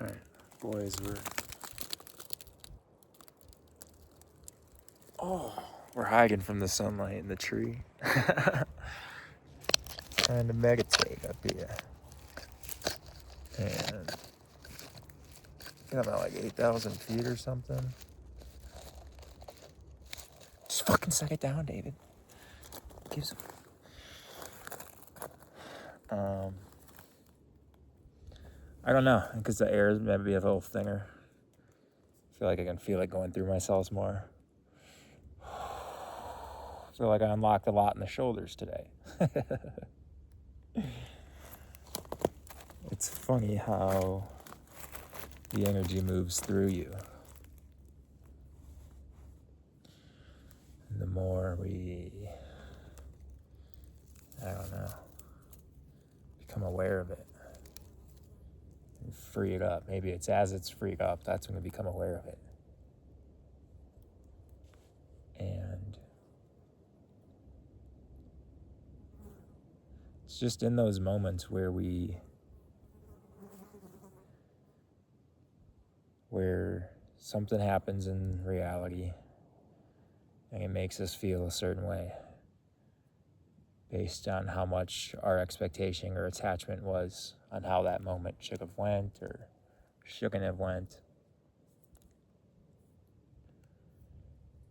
Alright, boys, we're hiding from the sunlight in the tree. Trying to meditate up here. And I think I'm at like 8,000 feet or something. Just fucking set it down, David. Gives I don't know, because the air is maybe a little thinner. I feel like I can feel it going through my cells more. I feel like I unlocked a lot in the shoulders today. It's funny how the energy moves through you. And the more we, I don't know, become aware of it and free it up. Maybe it's as it's freed up, that's when we become aware of it. And it's just in those moments where something happens in reality and it makes us feel a certain way based on how much our expectation or attachment was on how that moment should have went or shouldn't have went.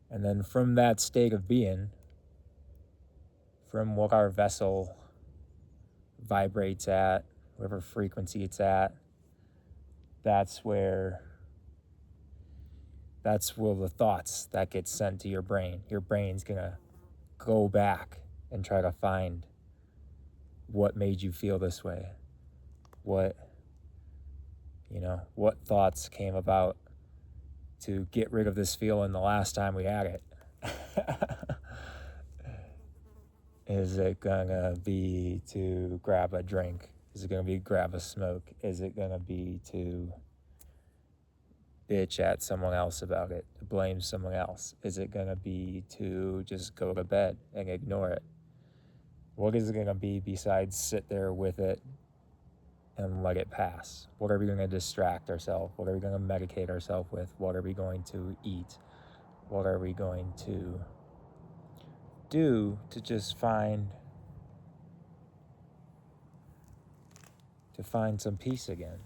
And then from that state of being, from what our vessel vibrates at, whatever frequency it's at, that's where the thoughts that get sent to your brain's gonna go back and try to find what made you feel this way, what thoughts came about to get rid of this feeling the last time we had it. Is it gonna be to grab a drink? Is it gonna be grab a smoke? Is it gonna be to bitch at someone else about it, to blame someone else? Is it gonna be to just go to bed and ignore it? What is it gonna be besides sit there with it and let it pass? What are we gonna distract ourselves? What are we gonna medicate ourselves with? What are we going to eat? What are we going to do to just find some peace again?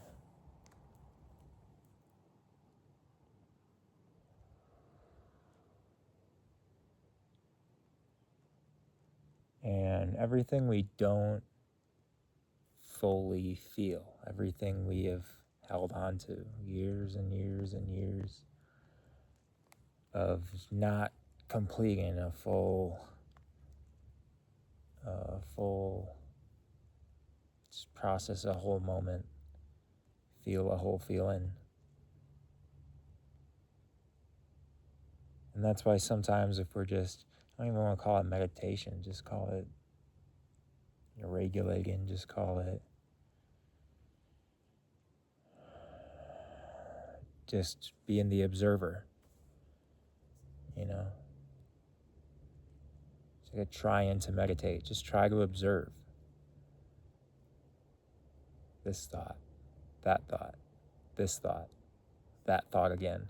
And everything we don't fully feel, everything we have held on to years and years and years of not completing a full just process a whole moment, feel a whole feeling. And that's why sometimes if we're just, I don't even want to call it meditation, just call it regulating, just call it just being the observer, It's like trying to meditate, just try to observe this thought, that thought, this thought, that thought again,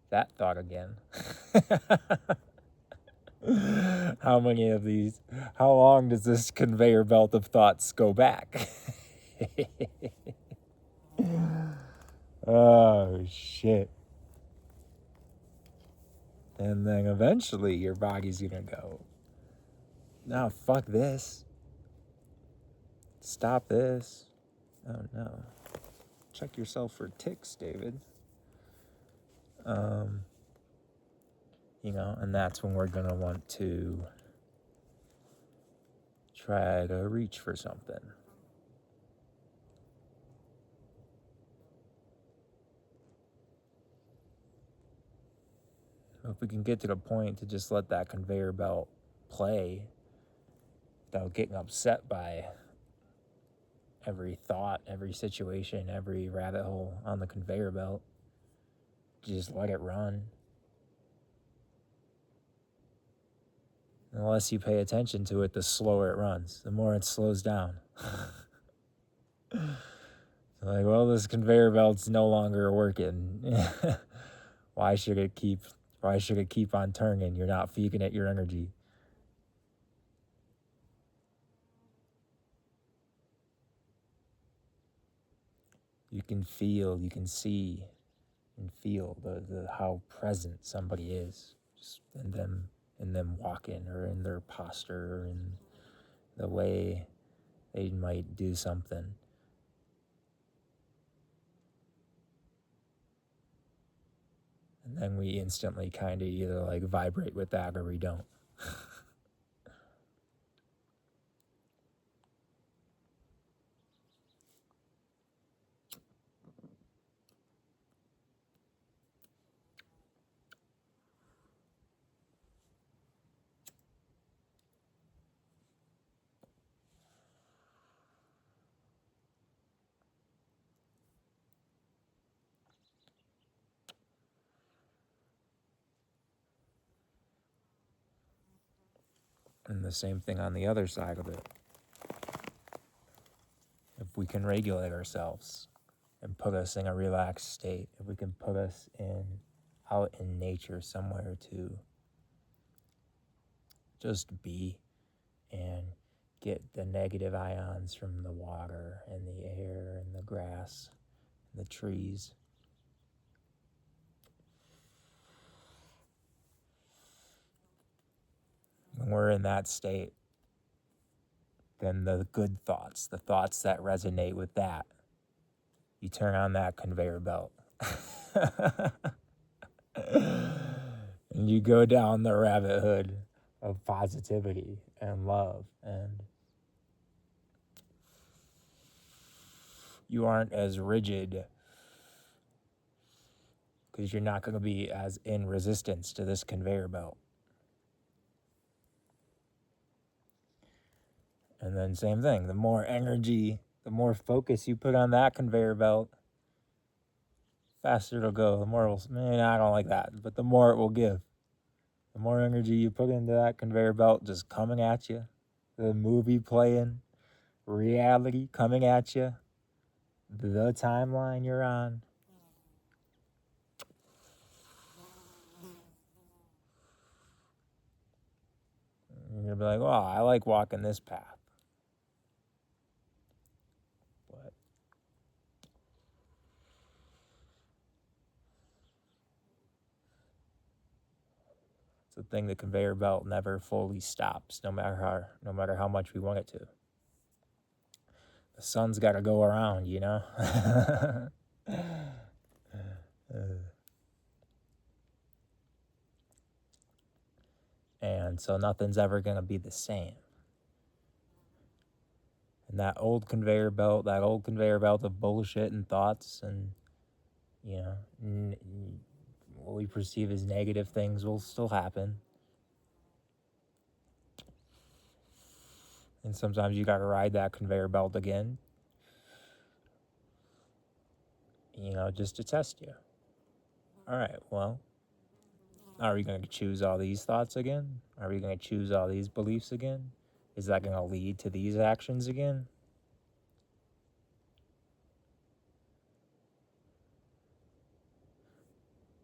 that thought again. How many of these, how long does this conveyor belt of thoughts go back? Oh, shit. And then eventually your body's gonna go, no, fuck this. Stop this. Oh, no. Check yourself for ticks, David. And that's when we're gonna want to try to reach for something. If we can get to the point to just let that conveyor belt play without getting upset by every thought, every situation, every rabbit hole on the conveyor belt, just let it run. Unless you pay attention to it, the slower it runs, the more it slows down. The Like, well, this conveyor belt's no longer working. Why should it keep on turning? You're not feeding it your energy. You can feel, you can see and feel the how present somebody is, just in them walking, or in their posture, or in the way they might do something. And then we instantly kind of either like vibrate with that or we don't. And the same thing on the other side of it. If we can regulate ourselves and put us in a relaxed state, if we can put us out in nature somewhere to just be and get the negative ions from the water and the air and the grass and the trees. When we're in that state, then the good thoughts, the thoughts that resonate with that, you turn on that conveyor belt. And you go down the rabbit hood of positivity and love, and you aren't as rigid because you're not going to be as in resistance to this conveyor belt. And then same thing, the more energy, the more focus you put on that conveyor belt, faster it'll go. The more it will, I don't like that, but the more it will give. The more energy you put into that conveyor belt just coming at you, the movie playing, reality coming at you, the timeline you're on. And you'll be like, well, I like walking this path. But it's the thing, the conveyor belt never fully stops, no matter how much we want it to. The sun's got to go around, you know? And so nothing's ever going to be the same. And that old conveyor belt of bullshit and thoughts and, what we perceive as negative things will still happen. And sometimes you got to ride that conveyor belt again, just to test you. All right, well, are we going to choose all these thoughts again? Are we going to choose all these beliefs again? Is that going to lead to these actions again?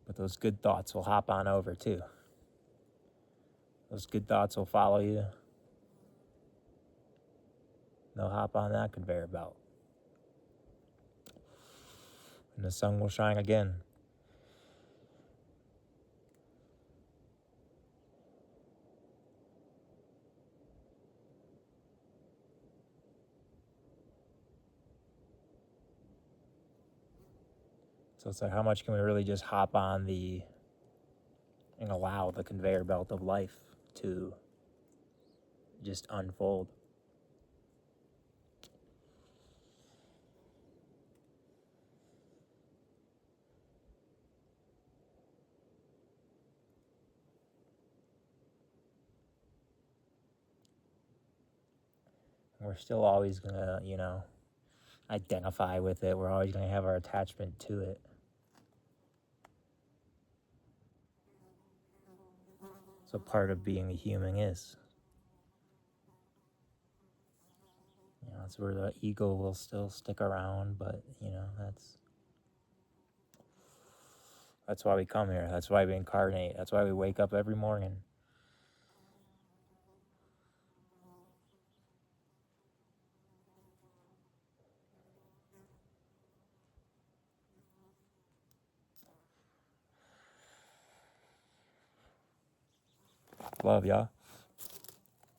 But those good thoughts will hop on over too. Those good thoughts will follow you. They'll hop on that conveyor belt. And the sun will shine again. So it's like, how much can we really just hop on and allow the conveyor belt of life to just unfold? We're still always going to, identify with it. We're always going to have our attachment to it. So part of being a human is. You know, that's where the ego will still stick around, but you know, that's why we come here. That's why we incarnate. That's why we wake up every morning. Love y'all.